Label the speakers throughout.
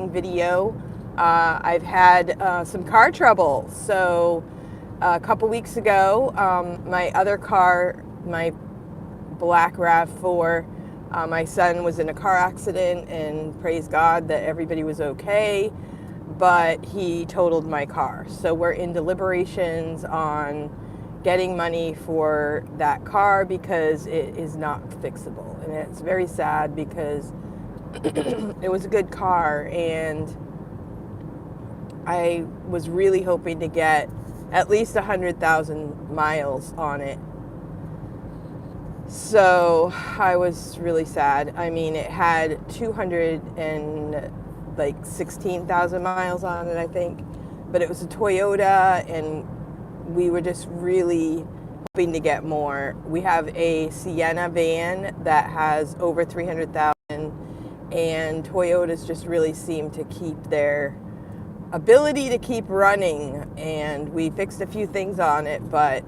Speaker 1: on video. I've had some car trouble. So a couple weeks ago, my other car, my black RAV4, my son was in a car accident, and praise God that everybody was okay, but he totaled my car. So we're in deliberations on getting money for that car because it is not fixable. And it's very sad because it was a good car, and I was really hoping to get at least 100,000 miles on it. So I was really sad. I mean, it had 216,000 miles on it, I think. But it was a Toyota, and we were just really hoping to get more. We have a Sienna van that has over 300,000, and Toyotas just really seem to keep their ability to keep running. And we fixed a few things on it, but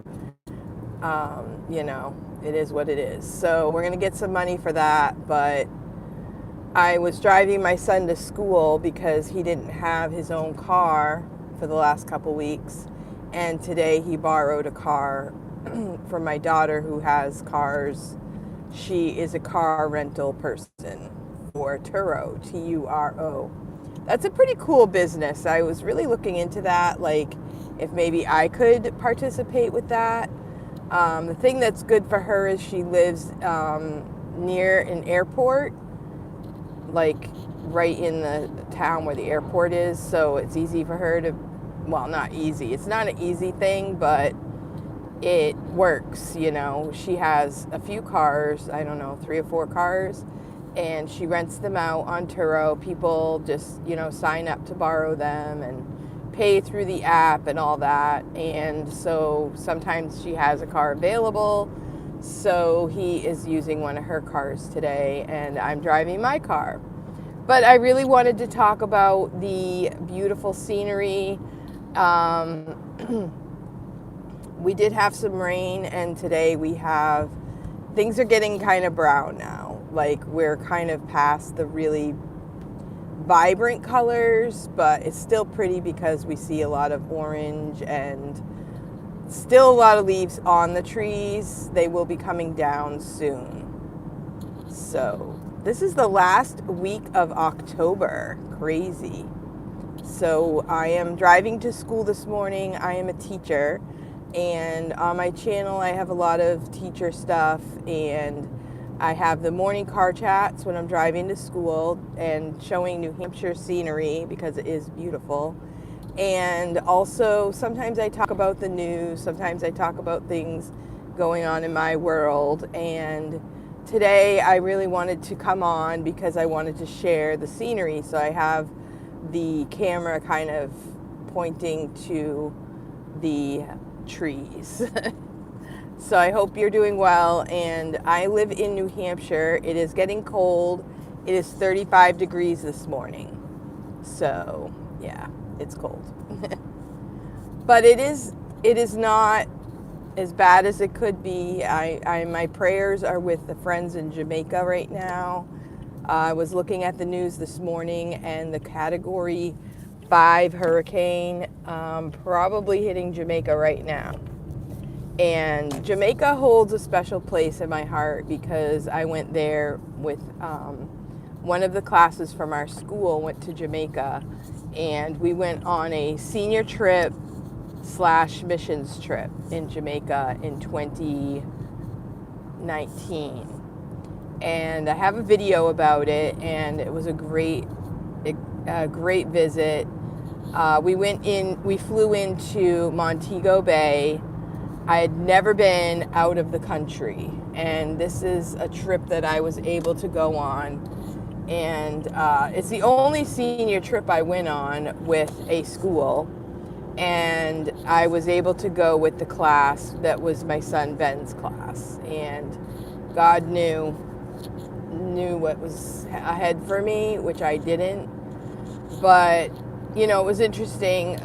Speaker 1: it is what it is. So we're going to get some money for that. But I was driving my son to school because he didn't have his own car for the last couple weeks. And today he borrowed a car from my daughter who has cars. She is a car rental person for Turo, Turo. That's a pretty cool business. I was really looking into that, like if maybe I could participate with that. The thing that's good for her is she lives near an airport, like right in the town where the airport is. So it's easy for her to, well, not easy. It's not an easy thing, but it works, She has a few cars, I don't know, 3 or 4 cars, and she rents them out on Turo. People just, sign up to borrow them and pay through the app and all that. And so sometimes she has a car available. So he is using one of her cars today, and I'm driving my car. But I really wanted to talk about the beautiful scenery. We did have some rain, and today things are getting kind of brown now. Like we're kind of past the really vibrant colors, but it's still pretty because we see a lot of orange and still a lot of leaves on the trees. They will be coming down soon. So this is the last week of October. Crazy. So I am driving to school this morning. I am a teacher, and on my channel I have a lot of teacher stuff, and I have the morning car chats when I'm driving to school and showing New Hampshire scenery because it is beautiful. And also sometimes I talk about the news, sometimes I talk about things going on in my world. And today I really wanted to come on because I wanted to share the scenery. So I have the camera kind of pointing to the trees. So I hope you're doing well. And I live in New Hampshire. It is getting cold. It is 35 degrees this morning. So yeah, it's cold. But it is not as bad as it could be. My prayers are with the friends in Jamaica right now. I was looking at the news this morning, and the Category 5 hurricane probably hitting Jamaica right now. And Jamaica holds a special place in my heart because I went there with one of the classes from our school went to Jamaica, and we went on a senior trip / missions trip in Jamaica in 2019. And I have a video about it, and it was a great visit. We flew into Montego Bay. I had never been out of the country, and this is a trip that I was able to go on. And it's the only senior trip I went on with a school, and I was able to go with the class that was my son Ben's class. And God knew what was ahead for me, which I didn't. But it was interesting.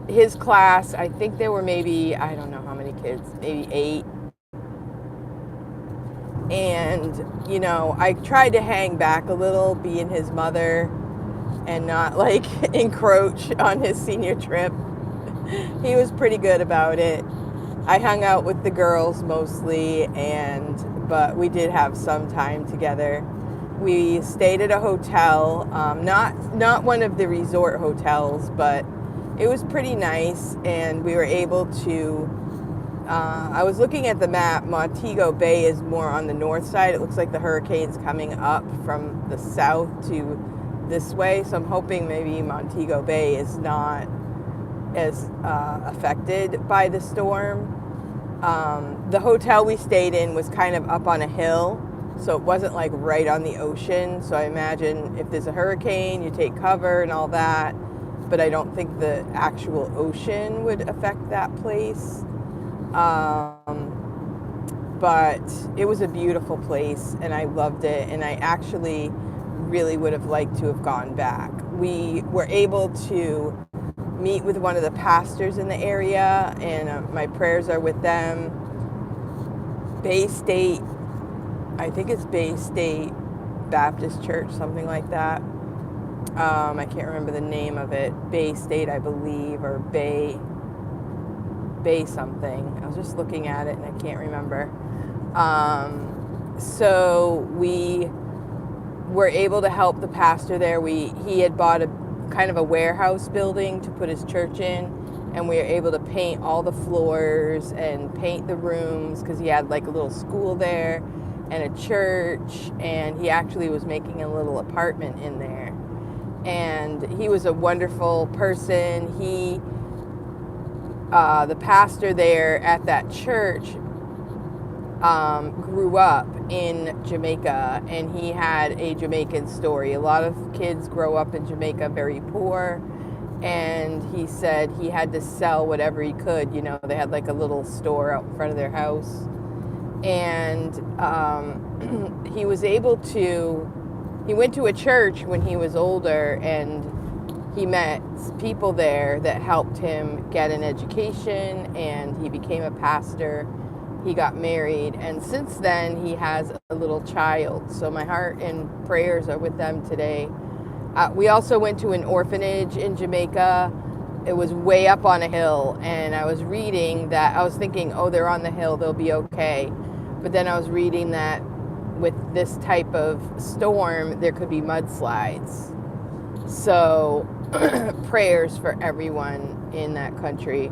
Speaker 1: His class, I think there were maybe, I don't know how many kids, maybe 8. And, I tried to hang back a little, being his mother. and not like encroach on his senior trip. He was pretty good about it. I hung out with the girls mostly, but we did have some time together. We stayed at a hotel, not one of the resort hotels, but it was pretty nice, and we were able to. I was looking at the map. Montego Bay is more on the north side. It looks like the hurricane's coming up from the south to this way, so I'm hoping maybe Montego Bay is not as affected by the storm. The hotel we stayed in was kind of up on a hill, so it wasn't like right on the ocean. So I imagine if there's a hurricane, you take cover and all that, but I don't think the actual ocean would affect that place. But it was a beautiful place, and I loved it, and I actually really would have liked to have gone back. We were able to meet with one of the pastors in the area, and my prayers are with them. Bay State, I think it's Bay State Baptist Church, something like that. I can't remember the name of it. Bay State, I believe, or Bay something. I was just looking at it and I can't remember. So we were able to help the pastor there. He had bought a kind of a warehouse building to put his church in, and we were able to paint all the floors and paint the rooms, because he had like a little school there and a church, and he actually was making a little apartment in there. And he was a wonderful person. The pastor there at that church grew up in Jamaica, and he had a Jamaican story. A lot of kids grow up in Jamaica very poor, and he said he had to sell whatever he could. You know, they had like a little store out in front of their house, and he was able to, he went to a church when he was older, and he met people there that helped him get an education, and he became a pastor. He got married, and since then he has a little child. So my heart and prayers are with them today. We also went to an orphanage in Jamaica. It was way up on a hill, and I was reading that, I was thinking, oh, they're on the hill, they'll be okay. But then I was reading that with this type of storm, there could be mudslides. So prayers for everyone in that country.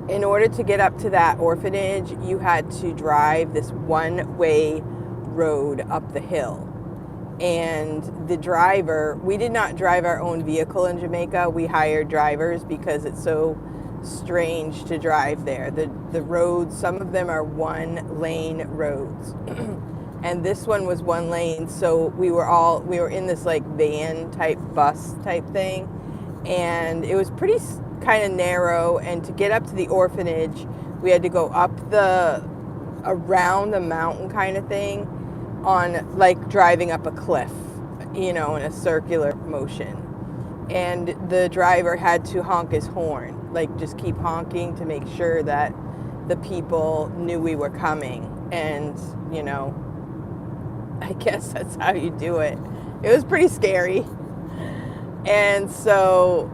Speaker 1: In order to get up to that orphanage, you had to drive this one-way road up the hill. And the driver, we did not drive our own vehicle in Jamaica. We hired drivers because it's so strange to drive there. The roads, some of them are one-lane roads. And this one was one lane, so we were in this like van type bus type thing, and it was pretty kind of narrow. And to get up to the orphanage, we had to go up around the mountain kind of thing, on like driving up a cliff, you know, in a circular motion. And the driver had to honk his horn, like just keep honking to make sure that the people knew we were coming. And, you know, I guess that's how you do it. It was pretty scary. And so,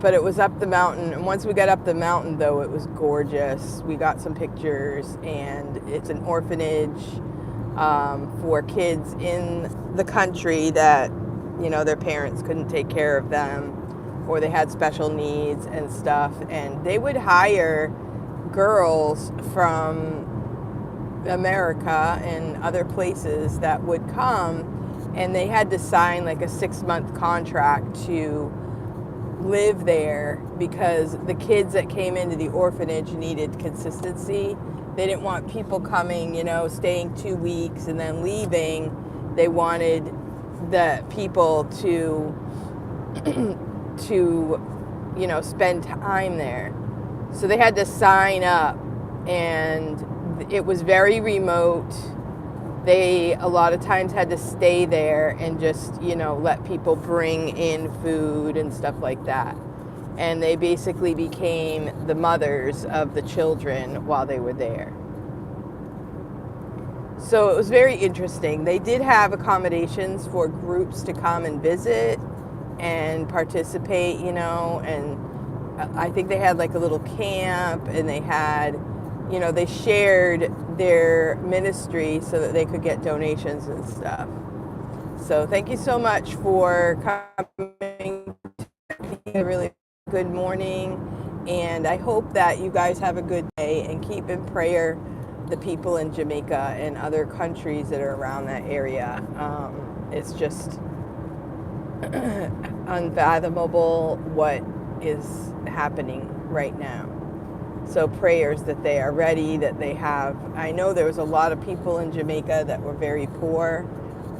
Speaker 1: but it was up the mountain. And once we got up the mountain, though, it was gorgeous. We got some pictures, and it's an orphanage for kids in the country that, you know, their parents couldn't take care of them, or they had special needs and stuff. And they would hire girls from America and other places that would come, and they had to sign like a 6-month contract to live there, because the kids that came into the orphanage needed consistency. They didn't want people coming, you know, staying 2 weeks and then leaving. They wanted the people to you know, spend time there. So they had to sign up, and it was very remote. They a lot of times had to stay there and just, you know, let people bring in food and stuff like that. And they basically became the mothers of the children while they were there. So it was very interesting. They did have accommodations for groups to come and visit and participate, and I think they had like a little camp, and they had, they shared their ministry so that they could get donations and stuff. So thank you so much for coming. A really good morning, and I hope that you guys have a good day, and keep in prayer the people in Jamaica and other countries that are around that area. It's just unfathomable what is happening right now. So prayers that they are ready, that they have. I know there was a lot of people in Jamaica that were very poor.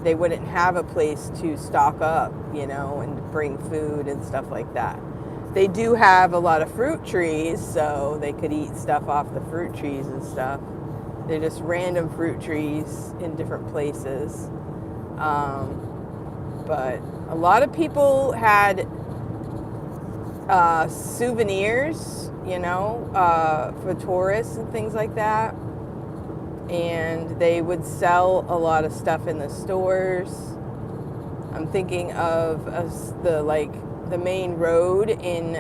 Speaker 1: They wouldn't have a place to stock up, and bring food and stuff like that. They do have a lot of fruit trees, so they could eat stuff off the fruit trees and stuff. They're just random fruit trees in different places. But a lot of people had souvenirs, for tourists and things like that. And they would sell a lot of stuff in the stores. I'm thinking of the main road in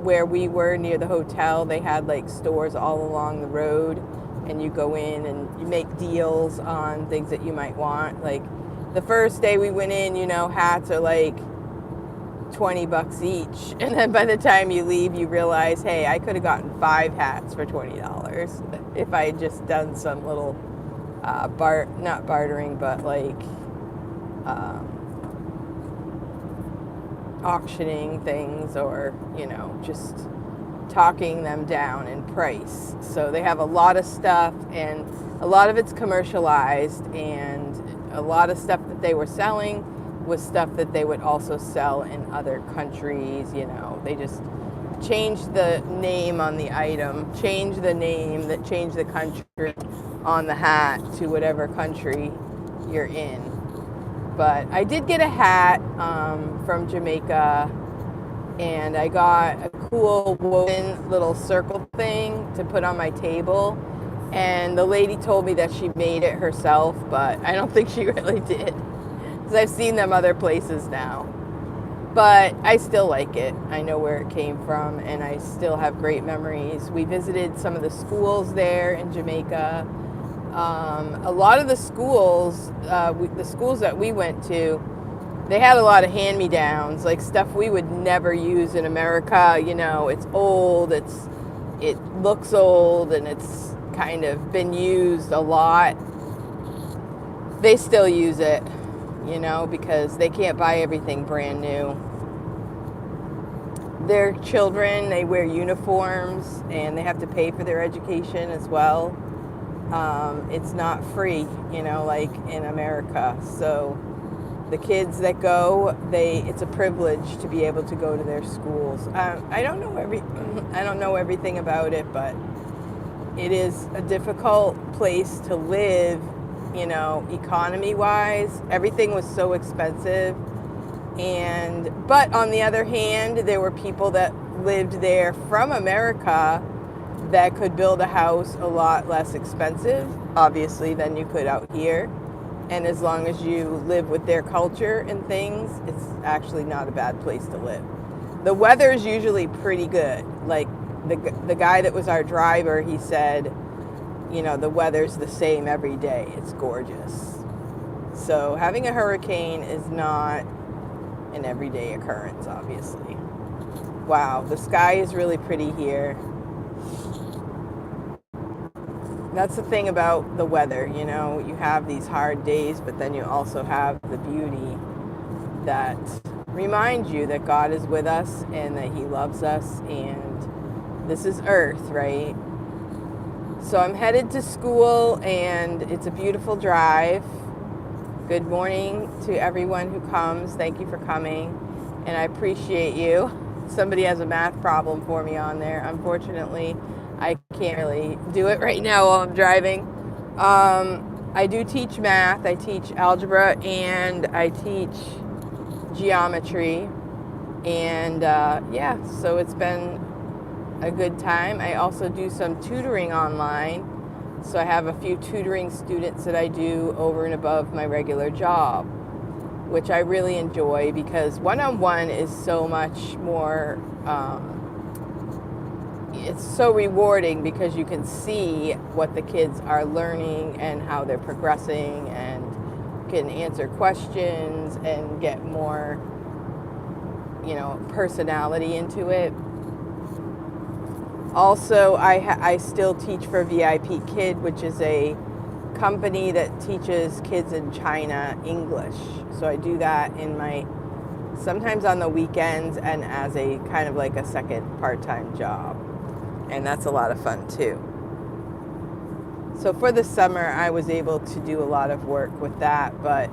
Speaker 1: where we were near the hotel. They had like stores all along the road, and you go in and you make deals on things that you might want. Like the first day we went in, hats are like $20 each, and then by the time you leave you realize, hey, I could have gotten 5 hats for $20 if I had just done some little not bartering, but like auctioning things, or just talking them down in price. So they have a lot of stuff, and a lot of it's commercialized, and a lot of stuff that they were selling was stuff that they would also sell in other countries. They just changed the name on the item, changed the name, that changed the country on the hat to whatever country you're in. But I did get a hat from Jamaica, and I got a cool woven little circle thing to put on my table. And the lady told me that she made it herself, but I don't think she really did, because I've seen them other places now. But I still like it. I know where it came from, and I still have great memories. We visited some of the schools there in Jamaica. A lot of the schools, the schools that we went to, they had a lot of hand-me-downs, like stuff we would never use in America. It's old, it looks old, and it's kind of been used a lot. They still use it, because they can't buy everything brand new. Their children, they wear uniforms, and they have to pay for their education as well. It's not free, like in America. So the kids that go, it's a privilege to be able to go to their schools. I don't know everything about it, but it is a difficult place to live, economy-wise. Everything was so expensive. But on the other hand, there were people that lived there from America that could build a house a lot less expensive, obviously, than you could out here. And as long as you live with their culture and things, it's actually not a bad place to live. The weather is usually pretty good. Like the guy that was our driver, he said, the weather's the same every day. It's gorgeous. So having a hurricane is not an everyday occurrence, obviously. Wow, the sky is really pretty here. That's the thing about the weather, you have these hard days, but then you also have the beauty that reminds you that God is with us and that He loves us, and this is Earth, right? So I'm headed to school, and it's a beautiful drive. Good morning to everyone who comes. Thank you for coming, and I appreciate you. Somebody has a math problem for me on there. Unfortunately, I can't really do it right now while I'm driving. I do teach math. I teach algebra, and I teach geometry. And so it's been a good time. I also do some tutoring online So I have a few tutoring students that I do over and above my regular job, which I really enjoy because one-on-one is so much more, it's so rewarding because you can see what the kids are learning and how they're progressing, and can answer questions and get more, personality into it. Also, I still teach for VIP Kid, which is a company that teaches kids in China English. So I do that sometimes on the weekends and as a kind of like a second part-time job. And that's a lot of fun too. So for the summer, I was able to do a lot of work with that, but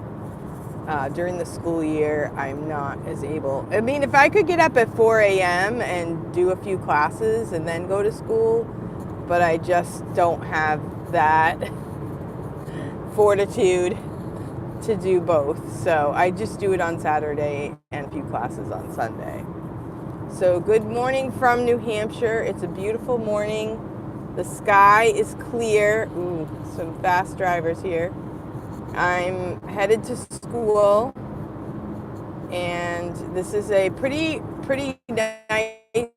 Speaker 1: during the school year, I'm not as able. I mean, if I could get up at 4 a.m. and do a few classes and then go to school, but I just don't have that fortitude to do both. So I just do it on Saturday and a few classes on Sunday. So good morning from New Hampshire. It's a beautiful morning. The sky is clear. Ooh, some fast drivers here. I'm headed to school, and this is a pretty nice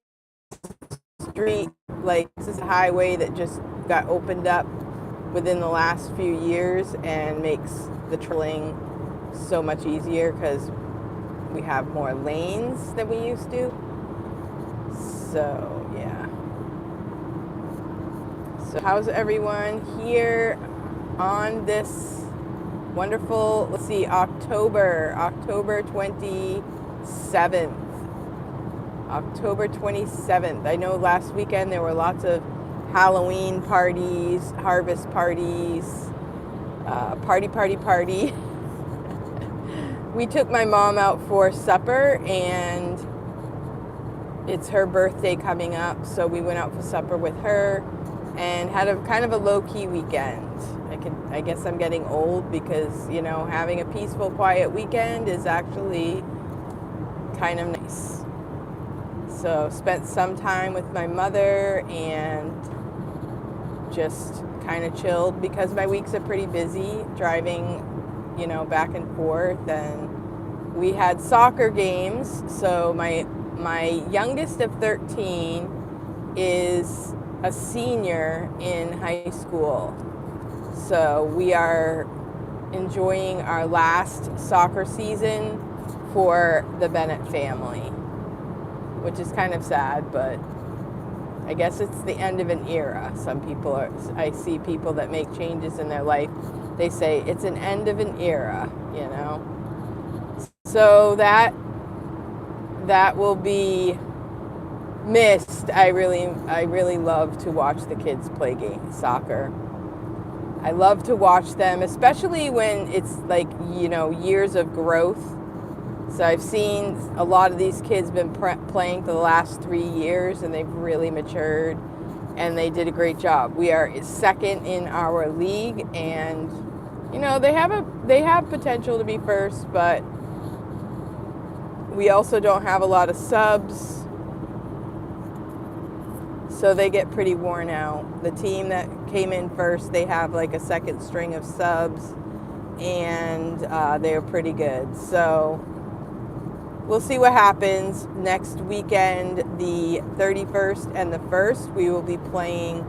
Speaker 1: street. Like, this is a highway that just got opened up within the last few years and makes the traveling so much easier because we have more lanes than we used to. So yeah. So how's everyone here on this wonderful, let's see, October 27th. October 27th. I know last weekend there were lots of Halloween parties, harvest parties, party. We took my mom out for supper, and it's her birthday coming up, so we went out for supper with her and had a kind of a low-key weekend. I guess I'm getting old because, having a peaceful, quiet weekend is actually kind of nice. So spent some time with my mother and just kind of chilled because my weeks are pretty busy driving, back and forth. And we had soccer games. So my youngest of 13 is a senior in high school. So we are enjoying our last soccer season for the Bennett family, which is kind of sad, but I guess it's the end of an era. I see people that make changes in their life, they say it's an end of an era, So that will be missed. I really love to watch the kids play soccer. I love to watch them, especially when it's like, years of growth. So I've seen a lot of these kids been playing for the last 3 years, and they've really matured, and they did a great job. We are second in our league, and they have potential to be first, but we also don't have a lot of subs. So they get pretty worn out. The team that came in first, they have like a second string of subs, and they're pretty good. So we'll see what happens. Next weekend, the 31st and the 1st, we will be playing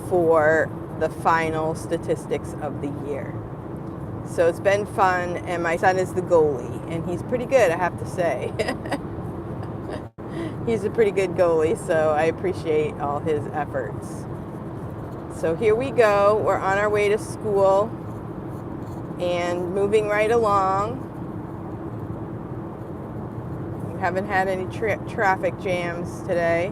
Speaker 1: for the final statistics of the year. So it's been fun, and my son is the goalie, and he's pretty good, I have to say. He's a pretty good goalie, so I appreciate all his efforts. So here we go. We're on our way to school and moving right along. We haven't had any traffic jams today.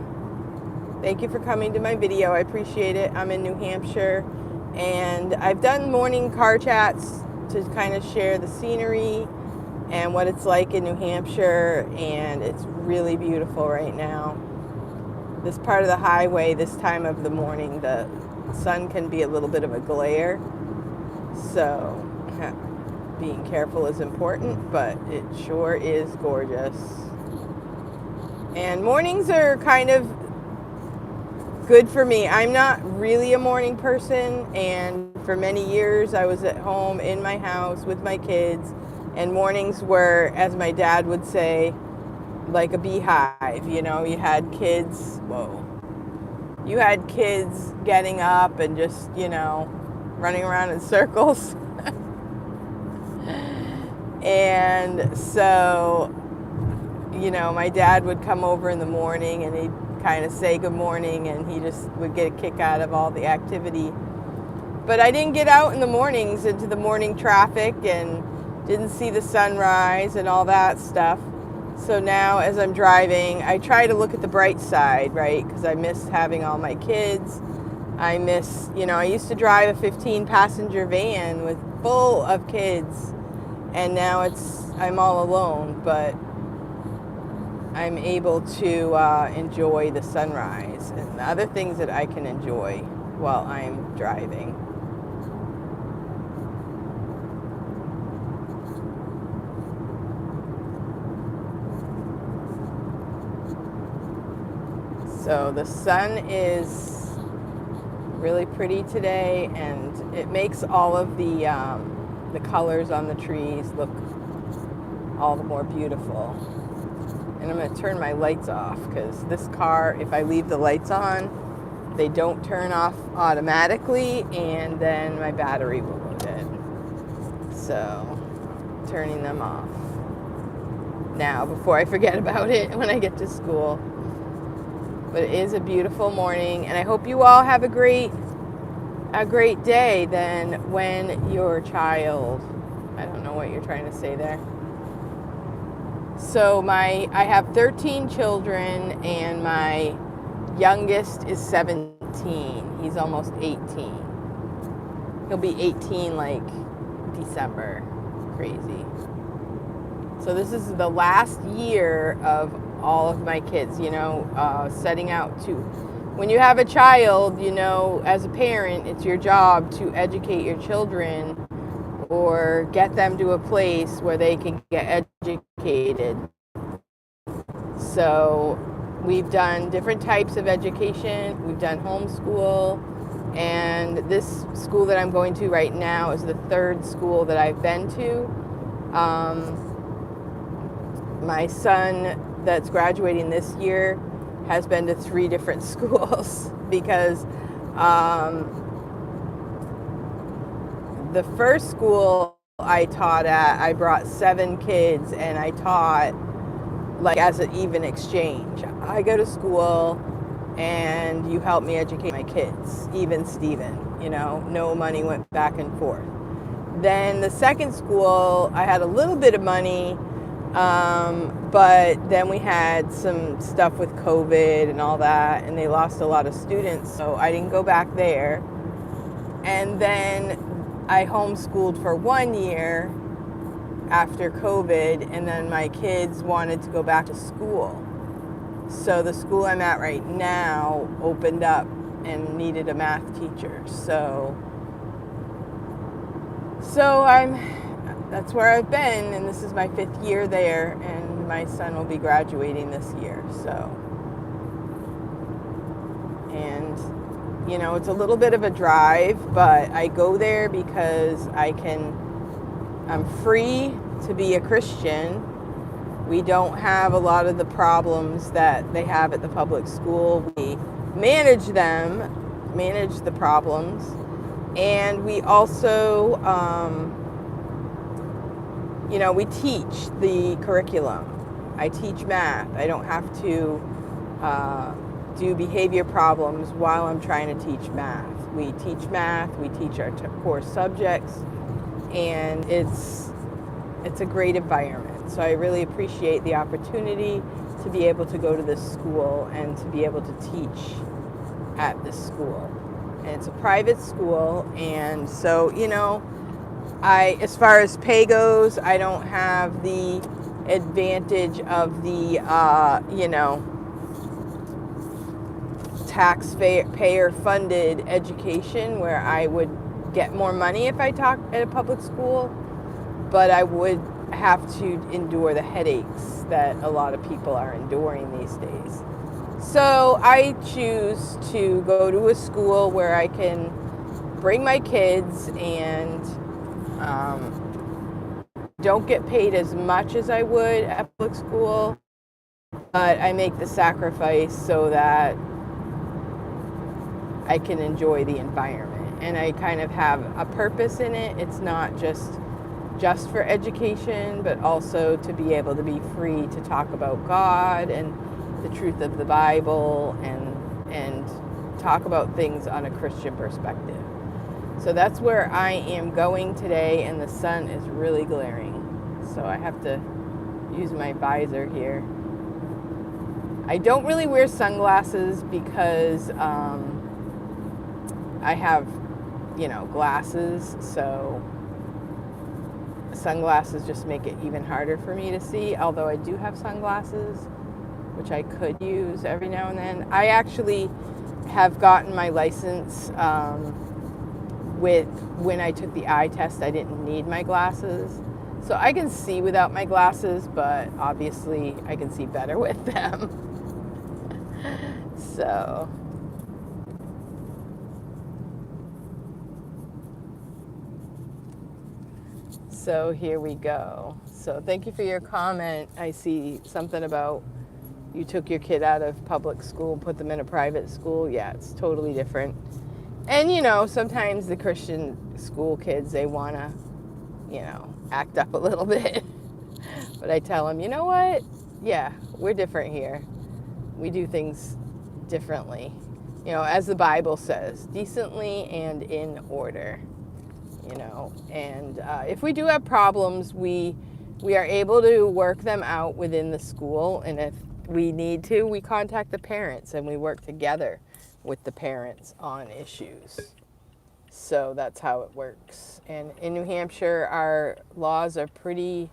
Speaker 1: Thank you for coming to my video. I appreciate it. I'm in New Hampshire, and I've done morning car chats to kind of share the scenery and what it's like in New Hampshire, and it's really beautiful right now. This part of the highway, this time of the morning, the sun can be a little bit of a glare, so being careful is important, but it sure is gorgeous. And mornings are kind of good for me. I'm not really a morning person, and for many years I was at home in my house with my kids, and mornings were, as my dad would say, like a beehive. You know, you had kids, you had kids getting up and just, running around in circles. And so, my dad would come over in the morning and he'd kind of say good morning, and he just would get a kick out of all the activity. But I didn't get out in the mornings into the morning traffic and didn't see the sunrise and all that stuff. So now as I'm driving, I try to look at the bright side, right? Because I miss having all my kids. I miss, I used to drive a 15-passenger van with full of kids, and now I'm all alone, but I'm able to enjoy the sunrise and the other things that I can enjoy while I'm driving. So the sun is really pretty today, and it makes all of the colors on the trees look all the more beautiful. And I'm going to turn my lights off, because this car, if I leave the lights on, they don't turn off automatically, and then my battery will go dead. So, turning them off now before I forget about it when I get to school. But it is a beautiful morning, and I hope you all have a great day then when your child, I don't know what you're trying to say there. So I have 13 children, and my youngest is 17. He's almost 18. He'll be 18 like December. Crazy. So this is the last year of all of my kids, setting out to, when you have a child, as a parent, it's your job to educate your children or get them to a place where they can get educated. So we've done different types of education. We've done homeschool, and this school that I'm going to right now is the third school that I've been to. My son that's graduating this year has been to 3 different schools because the first school I taught at, I brought 7 kids, and I taught like as an even exchange. I go to school and you help me educate my kids, even Steven, no money went back and forth. Then the second school, I had a little bit of money, but then we had some stuff with COVID and all that, and they lost a lot of students, so I didn't go back there. And then I homeschooled for 1 year after COVID, and then my kids wanted to go back to school. So the school I'm at right now opened up and needed a math teacher. So that's where I've been, and this is my 5th year there, and my son will be graduating this year. So, and it's a little bit of a drive, but I go there because I'm free to be a Christian. We don't have a lot of the problems that they have at the public school. We manage the problems, and we also, we teach the curriculum. I teach math. I don't have to do behavior problems while I'm trying to teach math. We teach math, we teach our core subjects, and it's a great environment. So I really appreciate the opportunity to be able to go to this school and to be able to teach at this school. And it's a private school, and so, as far as pay goes, I don't have the advantage of the, taxpayer funded education where I would get more money if I taught at a public school, but I would have to endure the headaches that a lot of people are enduring these days. So I choose to go to a school where I can bring my kids and don't get paid as much as I would at public school, but I make the sacrifice so that I can enjoy the environment and I kind of have a purpose in it. It's not just for education, but also to be able to be free to talk about God and the truth of the Bible and talk about things on a Christian perspective. So that's where I am going today, and the sun is really glaring. So I have to use my visor here. I don't really wear sunglasses because I have, glasses, so sunglasses just make it even harder for me to see, although I do have sunglasses, which I could use every now and then. I actually have gotten my license when I took the eye test, I didn't need my glasses. So I can see without my glasses, but obviously I can see better with them. So here we go. So thank you for your comment. I see something about you took your kid out of public school, put them in a private school. Yeah, it's totally different. And sometimes the Christian school kids, they want to, act up a little bit. But I tell them, you know what? Yeah, we're different here. We do things differently. As the Bible says, decently and in order. And if we do have problems, we are able to work them out within the school. And if we need to, we contact the parents and we work together with the parents on issues. So that's how it works. And in New Hampshire, our laws are pretty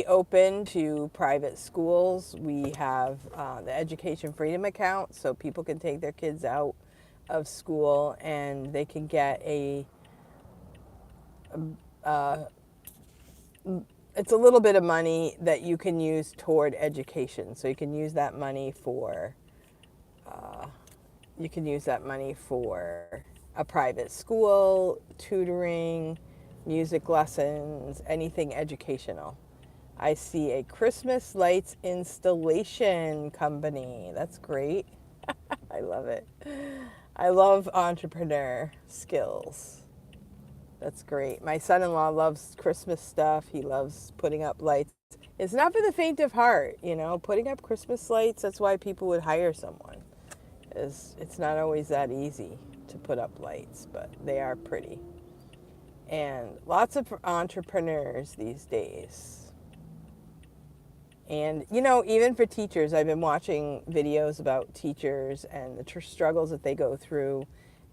Speaker 1: open to private schools. We have the Education Freedom Account, so people can take their kids out of school and they can get it's a little bit of money that you can use toward education. So you can use that money for a private school, tutoring, music lessons, anything educational. I see a Christmas lights installation company. That's great. I love it. I love entrepreneur skills. That's great. My son-in-law loves Christmas stuff. He loves putting up lights. It's not for the faint of heart, putting up Christmas lights. That's why people would hire someone. It's not always that easy to put up lights, but they are pretty. And lots of entrepreneurs these days. And, even for teachers, I've been watching videos about teachers and the struggles that they go through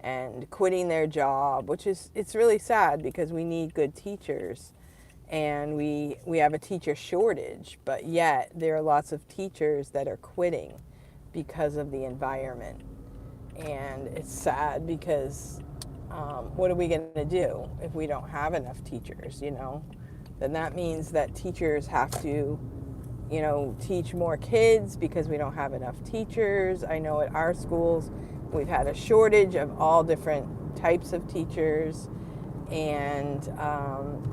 Speaker 1: and quitting their job, it's really sad because we need good teachers and we have a teacher shortage, but yet there are lots of teachers that are quitting because of the environment. And it's sad because what are we going to do if we don't have enough teachers, Then that means that teachers have to teach more kids because we don't have enough teachers. I know at our schools we've had a shortage of all different types of teachers, and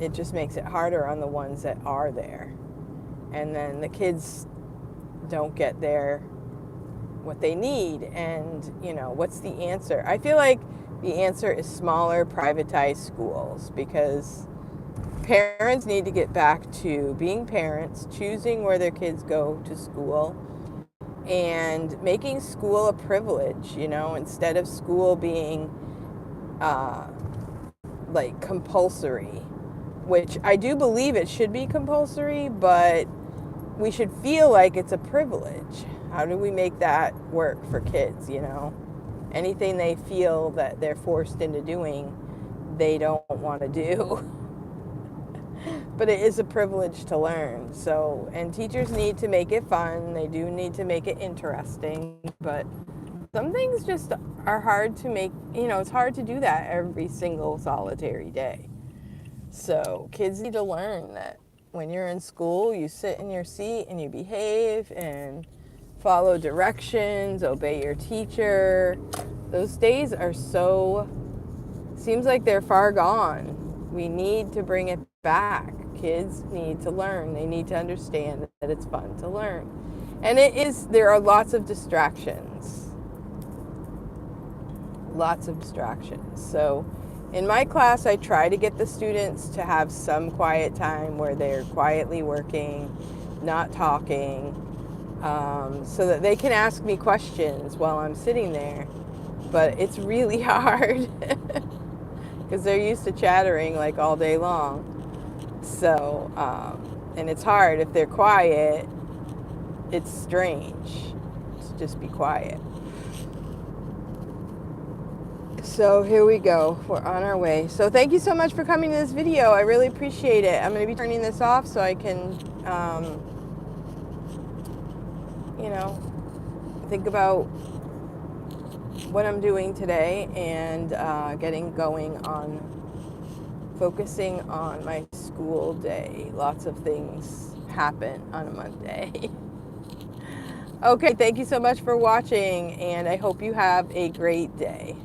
Speaker 1: it just makes it harder on the ones that are there. And then the kids don't get what they need. And, what's the answer? I feel like the answer is smaller privatized schools, because parents need to get back to being parents, choosing where their kids go to school, and making school a privilege, instead of school being compulsory, which I do believe it should be compulsory, but we should feel like it's a privilege. How do we make that work for kids, Anything they feel that they're forced into doing, they don't want to do. But it is a privilege to learn. So, and teachers need to make it fun. They do need to make it interesting. But some things just are hard to make, it's hard to do that every single solitary day. So kids need to learn that, when you're in school, you sit in your seat and you behave and follow directions, obey your teacher. Those days are seems like they're far gone. We need to bring it back. Kids need to learn. They need to understand that it's fun to learn. And there are lots of distractions. Lots of distractions. So in my class, I try to get the students to have some quiet time where they're quietly working, not talking, so that they can ask me questions while I'm sitting there. But it's really hard because they're used to chattering like all day long. So, and it's hard if they're quiet. It's strange to just be quiet. So here we go. We're on our way. So thank you so much for coming to this video. I really appreciate it. I'm going to be turning this off so I can, think about what I'm doing today and getting going on focusing on my school day. Lots of things happen on a Monday. Okay, thank you so much for watching, and I hope you have a great day.